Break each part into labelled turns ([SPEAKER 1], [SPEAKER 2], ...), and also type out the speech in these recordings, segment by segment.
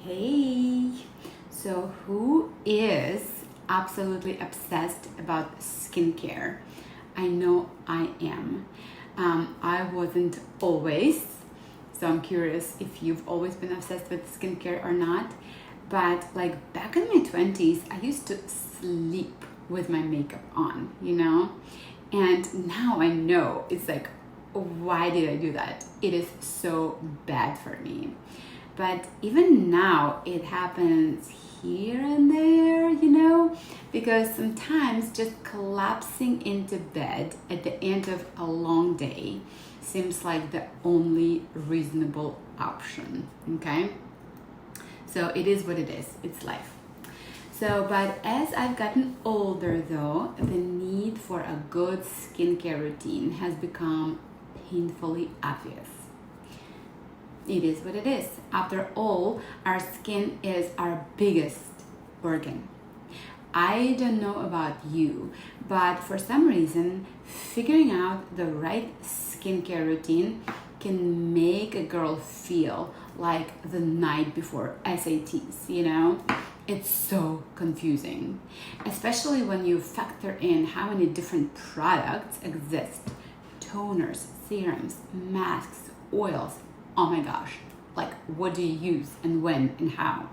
[SPEAKER 1] Hey, so who is absolutely obsessed about skincare? I know I am. I wasn't always, so I'm curious if you've always been obsessed with skincare or not. But like back in my 20s, I used to sleep with my makeup on. And now I know it's like, why did I do that? It is so bad for me. But even now, it happens here and there, because sometimes just collapsing into bed at the end of a long day seems like the only reasonable option, okay? So it is what it is, it's life. But as I've gotten older though, the need for a good skincare routine has become painfully obvious. It is what it is. After all, our skin is our biggest organ. I don't know about you, but for some reason, figuring out the right skincare routine can make a girl feel like the night before SATs. It's so confusing, especially when you factor in how many different products exist: toners, serums, masks, oils. Oh my gosh, like what do you use and when and how?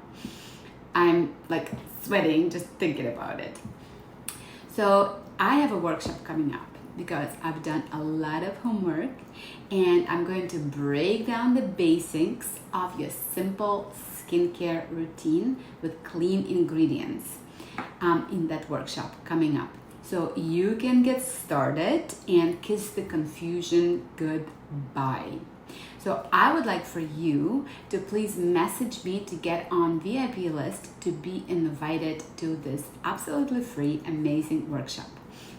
[SPEAKER 1] I'm like sweating just thinking about it. So I have a workshop coming up because I've done a lot of homework and I'm going to break down the basics of your simple skincare routine with clean ingredients in that workshop coming up. So you can get started and kiss the confusion goodbye. So I would like for you to please message me to get on VIP list to be invited to this absolutely free, amazing workshop.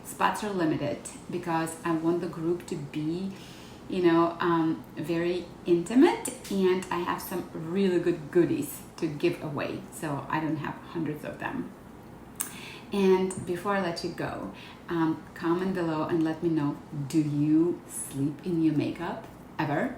[SPEAKER 1] Spots are limited because I want the group to be, very intimate, and I have some really good goodies to give away. So I don't have hundreds of them. And before I let you go, comment below and let me know, do you sleep in your makeup ever?